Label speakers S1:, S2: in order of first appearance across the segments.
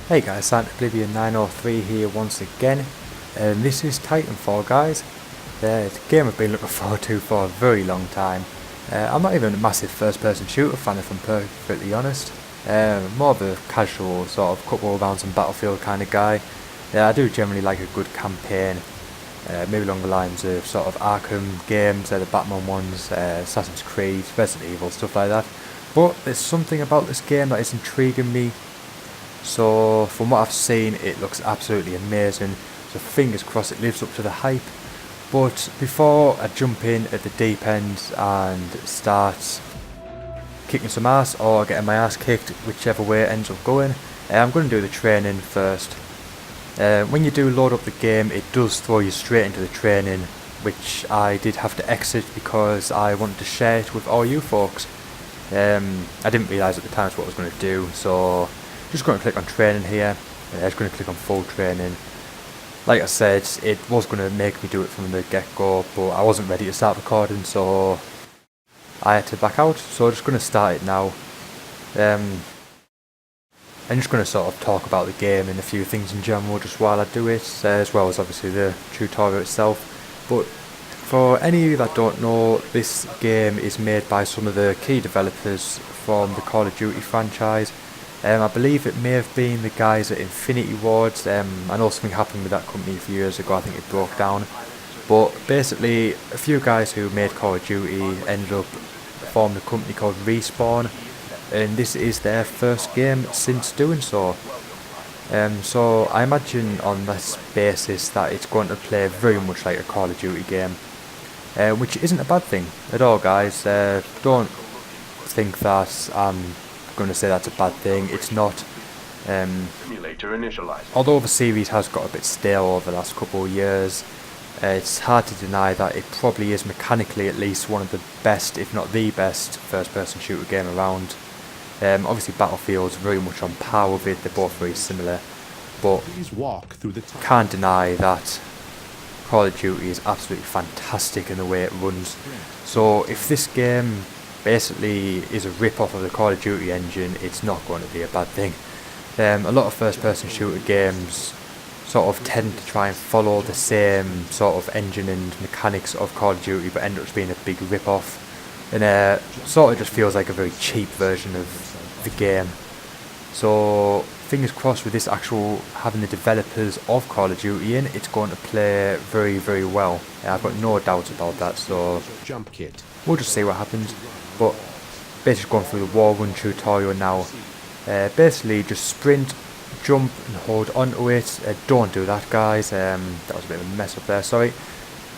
S1: Hey guys, Oblivion903 here once again, and this is Titanfall, guys. It's a game I've been looking forward to for a very long time. I'm not even a massive first person shooter fan, if I'm perfectly honest. More of a casual sort of couple of rounds on Battlefield kind of guy. I do generally like a good campaign, maybe along the lines of sort of Arkham games, the Batman ones, Assassin's Creed, Resident Evil, stuff like that. But there's something about this game that is intriguing me. So from what I've seen, it looks absolutely amazing, so fingers crossed it lives up to the hype. But before I jump in at the deep end and start kicking some ass or getting my ass kicked, whichever way it ends up going, I'm going to do the training first. When you do load up the game, it does throw you straight into the training, which I did have to exit because I wanted to share it with all you folks. I didn't realise at the time what I was going to do, so just going to click on training here, just going to click on full training. Like I said, it was going to make me do it from the get-go, but I wasn't ready to start recording, so I had to back out. So I'm just going to start it now. I'm just going to sort of talk about the game and a few things in general just while I do it, as well as obviously the tutorial itself. But for any of you that don't know, this game is made by some of the key developers from the Call of Duty franchise. I believe it may have been the guys at Infinity Wards. I know something happened with that company a few years ago, I think it broke down. But basically, a few guys who made Call of Duty ended up forming a company called Respawn, and this is their first game since doing so. So I imagine on this basis that it's going to play very much like a Call of Duty game, which isn't a bad thing at all, guys. Don't think that I'm going to say that's a bad thing. It's not. Although the series has got a bit stale over the last couple of years, it's hard to deny that it probably is mechanically at least one of the best, if not the best, first-person shooter game around. Obviously Battlefield's very much on par with it, they're both very similar, but can't deny that Call of Duty is absolutely fantastic in the way it runs. So if this game basically is a rip-off of the Call of Duty engine, it's not going to be a bad thing. A lot of first-person shooter games sort of tend to try and follow the same sort of engine and mechanics of Call of Duty, but end up being a big rip-off, and sort of just feels like a very cheap version of the game. So fingers crossed with this actual having the developers of Call of Duty in, it's going to play very, very well. I've got no doubts about that, so we'll just see what happens. But basically going through the wall run tutorial now. Basically just sprint, jump and hold onto it. Don't do that, guys, that was a bit of a mess up there, sorry.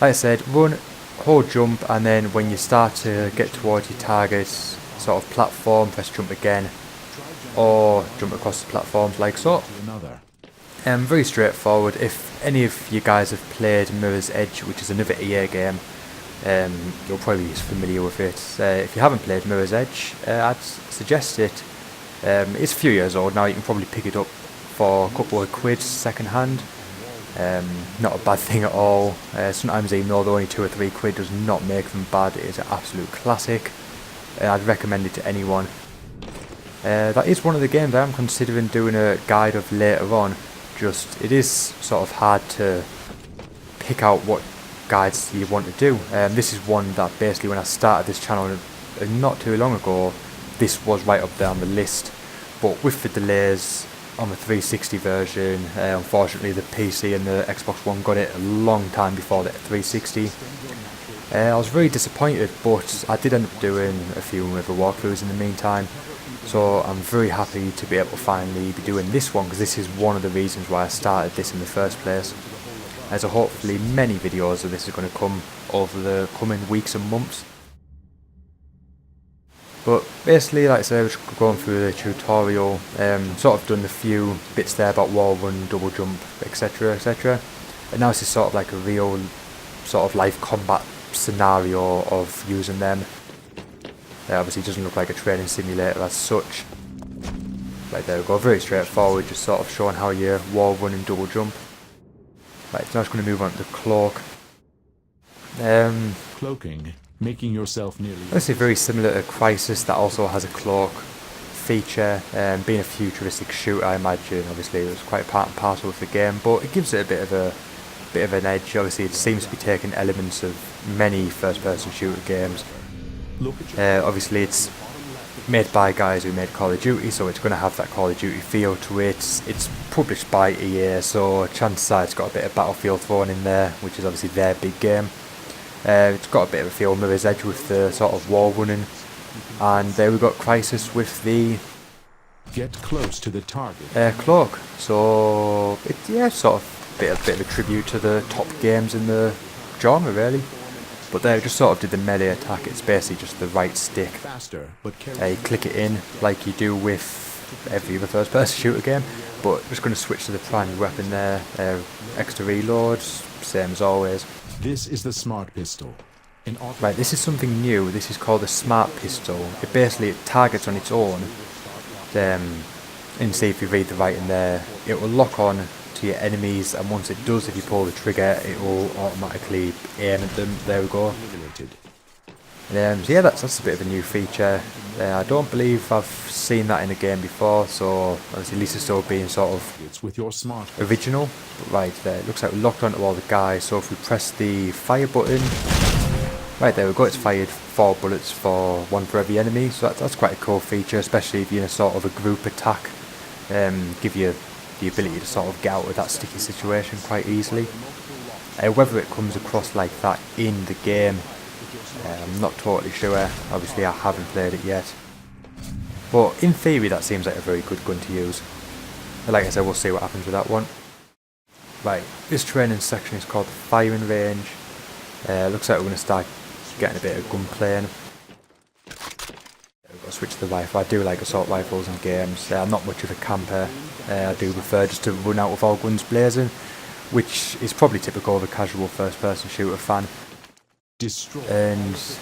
S1: Like I said, run, hold jump, and then when you start to get towards your target sort of platform, press jump again, or jump across the platforms like so. Very straightforward. If any of you guys have played Mirror's Edge, which is another EA game, you're probably familiar with it. If you haven't played Mirror's Edge, I'd suggest it. It's a few years old now, you can probably pick it up for a couple of quid second hand. Not a bad thing at all. Sometimes even though they're only 2 or 3 quid does not make them bad. It is an absolute classic. I'd recommend it to anyone. That is one of the games I am considering doing a guide of later on. Just, it is sort of hard to pick out what guides you want to do. This is one that basically when I started this channel not too long ago, this was right up there on the list. But with the delays on the 360 version, unfortunately the PC and the Xbox One got it a long time before the 360. I was very disappointed, but I did end up doing a few other walkthroughs in the meantime. So I'm very happy to be able to finally be doing this one, because this is one of the reasons why I started this in the first place. As hopefully many videos of this are going to come over the coming weeks and months. But basically, like I said, I was going through the tutorial, sort of done a few bits there about wall run, double jump, etc, etc. And now this is sort of like a real sort of live combat scenario of using them. Obviously it doesn't look like a training simulator as such. Right, there we go, very straightforward, just sort of showing how you wall run and double jump. Right, now I'm just going to move on to the cloak.
S2: Cloaking, making yourself nearly...
S1: This is very similar to Crisis, that also has a cloak. feature. Being a futuristic shooter, I imagine obviously it was quite part and parcel of the game, but it gives it a bit of an edge. Obviously, it seems to be taking elements of many first-person shooter games. Obviously, it's made by guys who made Call of Duty, so it's going to have that Call of Duty feel to it. It's published by EA, so chances are it's got a bit of Battlefield thrown in there, which is obviously their big game. It's got a bit of a feel Mirror's Edge with the sort of wall running, and there we got Crisis with the
S2: get close to the target
S1: cloak. So sort of bit of a tribute to the top games in the genre, really. But they just sort of did the melee attack. It's basically just the right stick.
S2: faster, but
S1: You click it in like you do with every other first-person shooter game. But just going to switch to the primary weapon there. Extra reloads, same as always.
S2: This is the smart pistol.
S1: Right, this is something new. This is called the smart pistol. It basically targets on its own. And see if you read the writing there, it will lock on to your enemies, and once it does, if you pull the trigger, it will automatically aim at them. There we go. So yeah, that's a bit of a new feature. I don't believe I've seen that in a game before, so obviously at least it's still being sort of
S2: it's with your smart
S1: original. But right there, it looks like we're locked onto all the guys, so if we press the fire button, right there we go, it's fired 4 bullets for 1 for every enemy, so that's quite a cool feature, especially if you're in a sort of a group attack. Give you the ability to sort of get out of that sticky situation quite easily. Whether it comes across like that in the game, I'm not totally sure. Obviously I haven't played it yet, but in theory that seems like a very good gun to use. Like I said, we'll see what happens with that one. Right, this training section is called the firing range. Looks like we're going to start getting a bit of gun playing. We've got to switch to the rifle. I do like assault rifles in games. I'm not much of a camper. I do prefer just to run out with all guns blazing, which is probably typical of a casual first-person shooter fan.
S2: destroy.
S1: And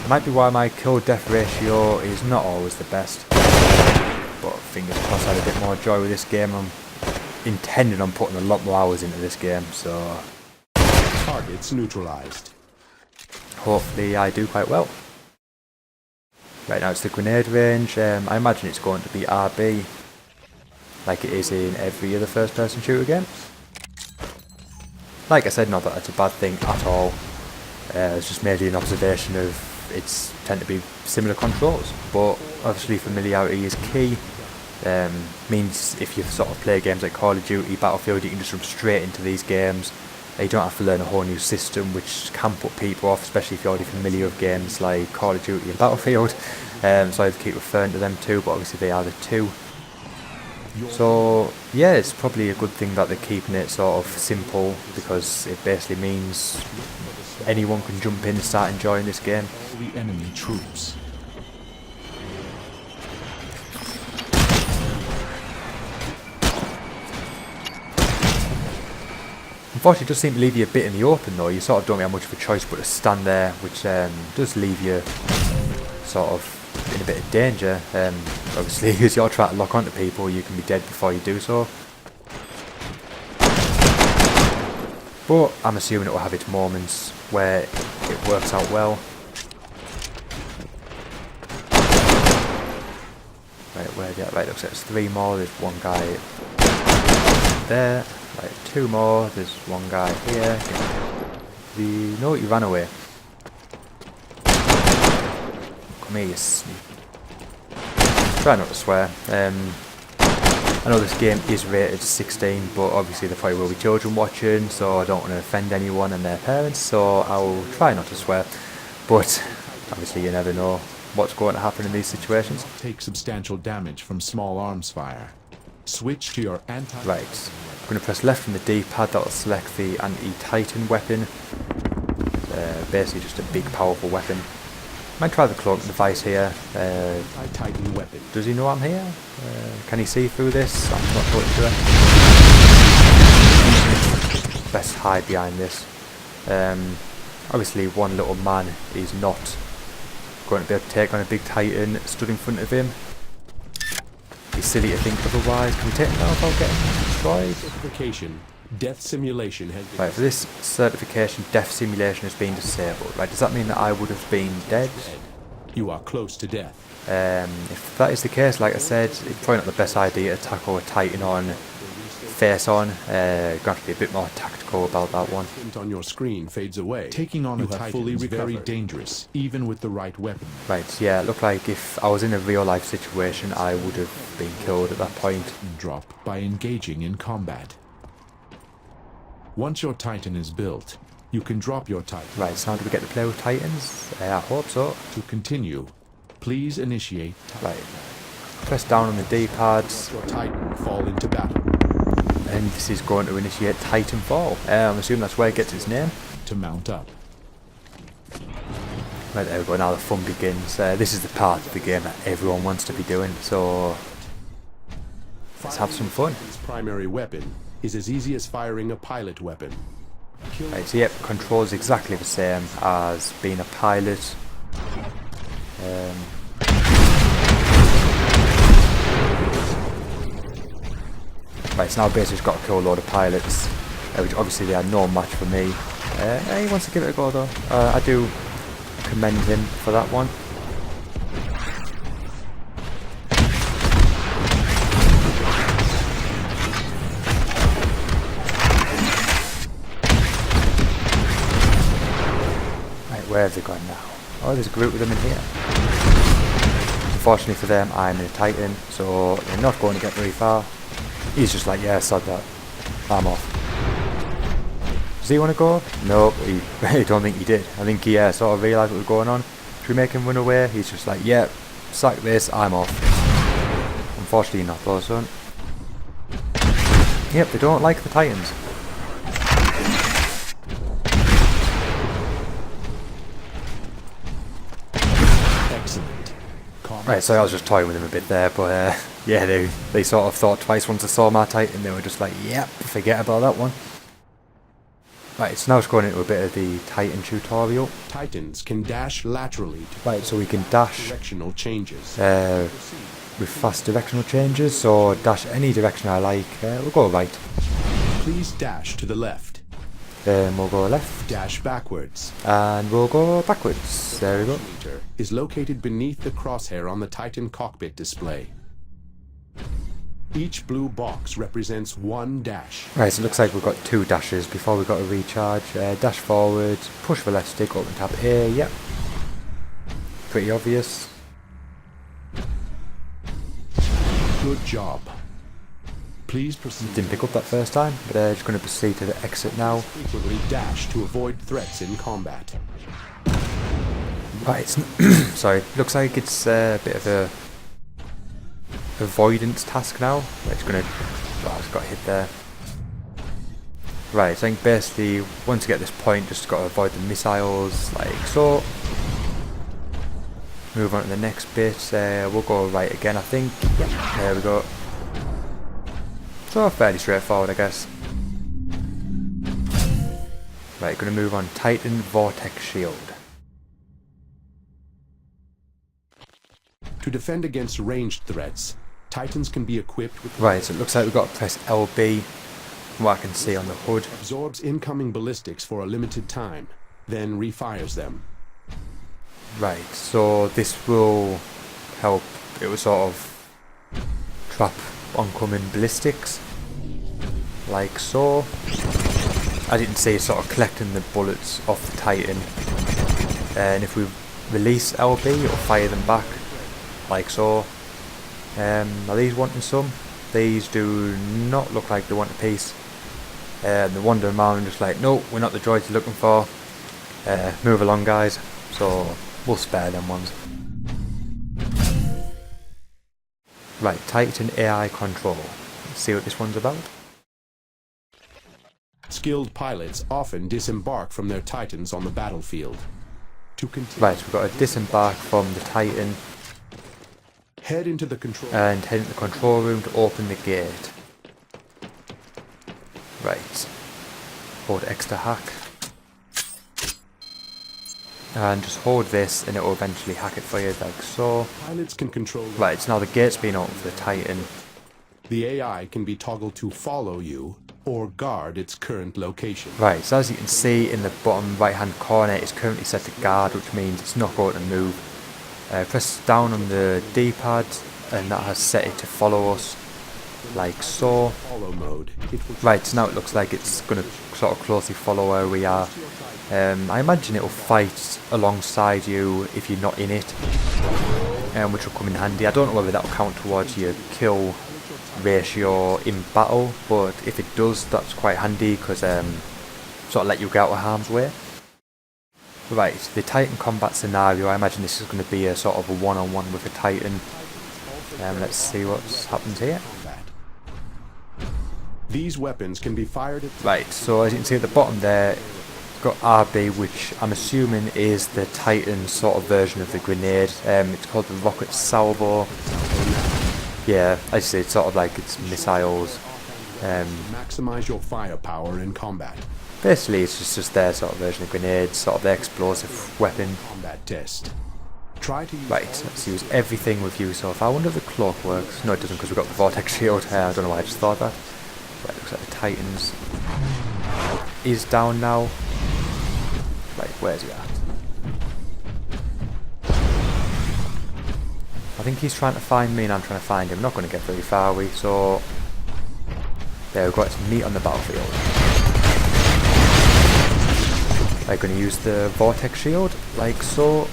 S1: might be why my kill-death ratio is not always the best. But fingers crossed I had a bit more joy with this game. I'm intending on putting a lot more hours into this game, so
S2: Targets neutralized.
S1: hopefully I do quite well. Right, now it's the grenade range. I imagine it's going to be RB, like it is in every other first-person shooter game. Like I said, not that that's a bad thing at all. It's just merely an observation of it's tend to be similar controls, but obviously familiarity is key. Means if you sort of play games like Call of Duty, Battlefield, you can just jump straight into these games. You don't have to learn a whole new system, which can put people off, especially if you're already familiar with games like Call of Duty and Battlefield. So I have to keep referring to them too, but obviously they are the two. So yeah, it's probably a good thing that they're keeping it sort of simple, because it basically means anyone can jump in and start enjoying this game.
S2: The enemy troops.
S1: Unfortunately, it does seem to leave you a bit in the open though. You sort of don't have much of a choice but to stand there, which does leave you sort of in a bit of danger. Obviously, as you're trying to lock onto people, you can be dead before you do so. But I'm assuming it will have its moments where it works out well. Right, where the right, looks like there's 3 more. There's one guy there. Right, 2 more. There's one guy here. No, he ran away. Come here, you try not to swear. I know this game is rated 16, but obviously there probably will be children watching, so I don't want to offend anyone and their parents, so I will try not to swear. But obviously you never know what's going to happen in these situations.
S2: Take substantial damage from small arms fire. Switch to your anti.
S1: Right, I'm going to press left from the D-pad. That will select the anti-Titan weapon. Basically just a big powerful weapon. Might try the cloak device here.
S2: Titan weapon.
S1: Does he know I'm here? Can he see through this? I'm not totally sure. Best hide behind this. Obviously one little man is not going to be able to take on a big Titan stood in front of him. It's silly to think otherwise. Can we take him out without getting destroyed?
S2: Certification. Death simulation has been.
S1: Right, for this certification, death simulation has been disabled. Right, does that mean that I would have been dead?
S2: You are close to death.
S1: If that is the case, like I said, it's probably not the best idea to tackle a Titan on face on. You're going to have to be a bit more tactical about that one.
S2: On your screen fades away. Taking on a Titan is very dangerous, even with the right weapon.
S1: Right, yeah, it looked like if I was in a real life situation, I would have been killed at that point.
S2: Drop by engaging in combat. Once your Titan is built, you can drop your Titan.
S1: Right, so now do we get to play with Titans? I hope so.
S2: To continue, please initiate.
S1: Right, press down on the D-pads.
S2: Your Titan fall into battle.
S1: And this is going to initiate Titanfall. I'm assuming that's where it gets its name.
S2: To mount up.
S1: Right, there we go, now the fun begins. This is the part of the game that everyone wants to be doing, so let's have some fun.
S2: His primary weapon is as easy as firing a pilot weapon.
S1: Right, so yep, controls exactly the same as being a pilot. Right, so now basically got to kill a load of pilots, which obviously they are no match for me. He wants to give it a go though. I do commend him for that one. Right, where have they gone now? Oh, there's a group of them in here. Unfortunately for them, I'm in a Titan, so they're not going to get very far. He's just like, yeah, sod that. I'm off. Does he want to go? No, I don't think he did. I think he sort of realised what was going on. Should we make him run away? He's just like, yeah, sack this, I'm off. Unfortunately not though, son. Yep, they don't like the Titans.
S2: Excellent.
S1: Right, so I was just toying with him a bit there, but yeah, they sort of thought twice once they saw my Titan. They were just like, yep, forget about that one. Right, so now it's going into a bit of the Titan tutorial.
S2: Titans can dash laterally.
S1: Right, so we can dash
S2: Directional changes.
S1: with fast directional changes, so dash any direction I like. We'll go right.
S2: Please dash to the left.
S1: Then we'll go left.
S2: Dash backwards.
S1: And we'll go backwards. There we go.
S2: Meter is located beneath the crosshair on the Titan cockpit display. Each blue box represents one dash.
S1: Right, so it looks like we've got two dashes before we've got to recharge. Dash forward, push the left stick, open tab A, yep. Pretty obvious.
S2: Good job. Please proceed.
S1: Didn't pick up that first time, but just going to proceed to the exit now.
S2: Frequently dash to avoid threats in combat.
S1: Right, sorry, looks like it's a bit of a avoidance task now. Right, it's going to... Oh, it's got hit there. Right, so I think basically once you get this point, just got to avoid the missiles, like so. Move on to the next bit. We'll go right again, I think. Yep, there we go. So fairly straightforward, I guess. Right, going to move on. Titan Vortex Shield.
S2: To defend against ranged threats, Titans can be equipped with...
S1: Right, so it looks like we've got to press LB, from what I can see on the hood.
S2: Absorbs incoming ballistics for a limited time, then refires them.
S1: Right, so this will help. It will sort of trap oncoming ballistics, like so. As you can see, it's sort of collecting the bullets off the Titan, and if we release LB, it'll fire them back, like so. Are these wanting some? These do not look like they want a piece. They're wandering around just like, no, we're not the droids you're looking for. Move along, guys. So we'll spare them ones. Right, Titan AI control. Let's see what this one's about.
S2: Skilled pilots often disembark from their Titans on the battlefield. To continue,
S1: Right, so we've got to disembark from the Titan
S2: head into the control
S1: and head into the control room to open the gate. Right, hold extra hack. And just hold this and it will eventually hack it for you, like so.
S2: Pilots can control...
S1: Right, so now the gate's been opened for the Titan.
S2: The AI can be toggled to follow you or guard its current location.
S1: Right, so as you can see in the bottom right hand corner, it's currently set to guard, which means it's not going to move. Press down on the D-pad and that has set it to follow us, like so.
S2: Follow mode.
S1: Right, so now it looks like it's going to sort of closely follow where we are. I imagine it will fight alongside you if you're not in it, which will come in handy. I don't know whether that will count towards your kill ratio in battle, but if it does, that's quite handy because sort of let you get out of harm's way. Right, the Titan combat scenario, I imagine this is going to be a sort of a one-on-one with a Titan. Let's see what's happened here.
S2: These weapons can be fired at...
S1: Right, so as you can see at the bottom there, you've got RB, which I'm assuming is the Titan sort of version of the grenade. It's called the rocket salvo. Yeah, I say it's sort of like it's missiles.
S2: Maximize your firepower in combat.
S1: Basically, it's just their sort of version of grenades, sort of their explosive weapon.
S2: Combat test. Try to use...
S1: Right, let's use everything with you so far. I wonder if the cloak works. No, it doesn't because we've got the vortex shield. I don't know why I just thought that. Right, looks like the Titans is down now. Right, where's he at? I think he's trying to find me and I'm trying to find him. Not going to get very far, are we? So there we go. Let's meet on the battlefield. I'm going to use the vortex shield, like so.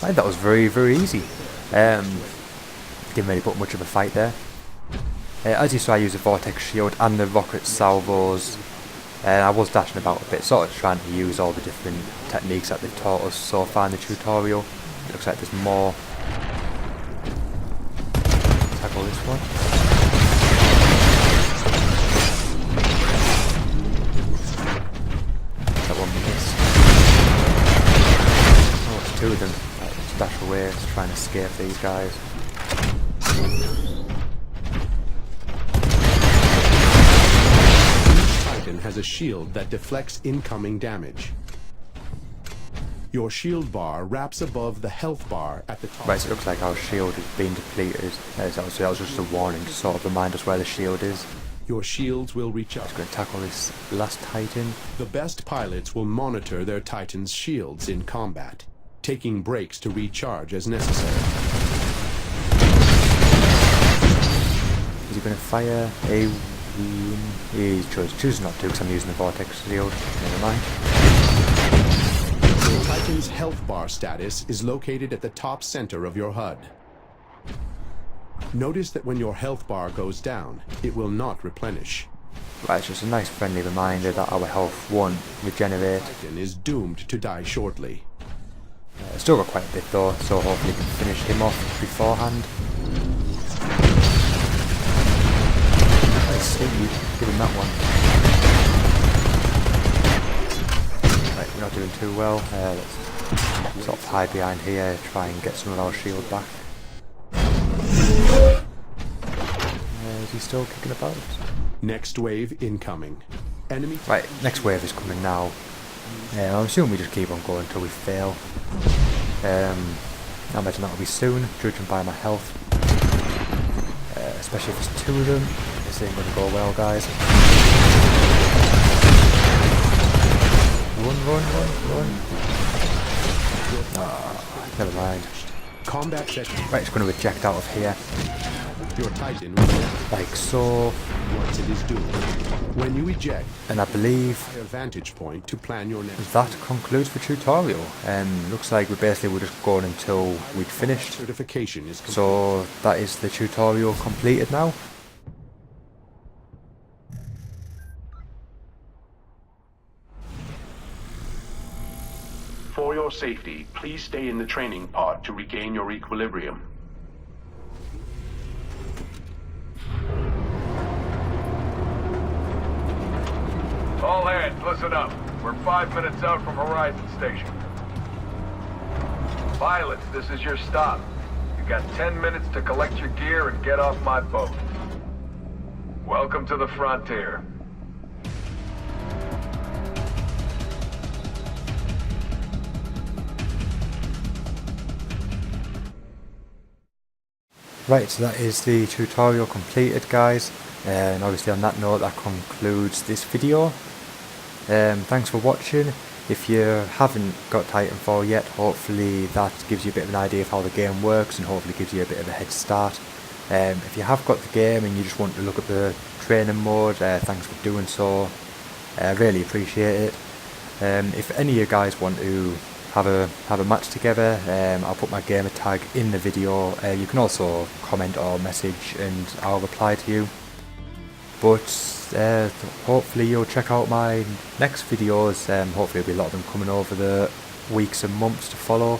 S1: Right, that was very, very easy. Didn't really put much of a fight there. As you saw, I used the vortex shield and the rocket salvos. I was dashing about a bit, sort of trying to use all the different techniques that they've taught us so far in the tutorial. It looks like there's more. Tackle this one. That one missed. Oh, it's two of them. Let's dash away, let's try and escape these guys.
S2: Titan has a shield that deflects incoming damage. Your shield bar wraps above the health bar at the top.
S1: Right, so it looks like our shield has been depleted. That was just a warning to sort of remind us where the shield is.
S2: Your shields will recharge.
S1: Just going to tackle this last Titan.
S2: The best pilots will monitor their Titan's shields in combat, taking breaks to recharge as necessary.
S1: Is he going to fire a... He chooses not to because I'm using the vortex shield. Never mind.
S2: Your Titan's health bar status is located at the top center of your HUD. Notice that when your health bar goes down, it will not replenish.
S1: Right, it's just a nice friendly reminder that our health won't regenerate.
S2: Titan is doomed to die shortly.
S1: Still got quite a bit though, so hopefully we can finish him off beforehand. Let's see, give him that one. Right, we're not doing too well. Let's sort of hide behind here, try and get some of our shield back. Is he still kicking about?
S2: Next wave incoming. Enemy.
S1: Right, next wave is coming now. I'm assuming we just keep on going until we fail. I imagine that'll be soon, judging by my health. Especially if there's two of them. This ain't going to go well, guys. Run, run, run, run. Ah, never mind.
S2: Combat section.
S1: Right, it's going to eject out of here.
S2: Your Titan will
S1: like so.
S2: Once it is doomed. When you eject,
S1: and I believe
S2: a vantage point to plan your next.
S1: That concludes the tutorial. Looks like we basically were just going until we'd finished.
S2: Certification is complete.
S1: So that is the tutorial completed now.
S2: For your safety, please stay in the training pod to regain your equilibrium.
S3: All hands, listen up. We're 5 minutes out from Horizon Station. Pilots, this is your stop. You got 10 minutes to collect your gear and get off my boat. Welcome to the frontier.
S1: Right, so that is the tutorial completed, guys. And obviously on that note, that concludes this video. Thanks for watching. If you haven't got Titanfall yet, hopefully that gives you a bit of an idea of how the game works and hopefully gives you a bit of a head start. If you have got the game and you just want to look at the training mode, thanks for doing so. I really appreciate it. If any of you guys want to have a match together, I'll put my Gamertag in the video. You can also comment or message and I'll reply to you. But hopefully you'll check out my next videos. Hopefully there'll be a lot of them coming over the weeks and months to follow.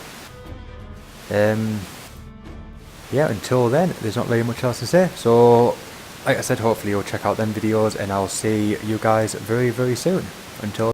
S1: Yeah, until then, there's not really much else to say. So, like I said, hopefully you'll check out them videos and I'll see you guys very, very soon. Until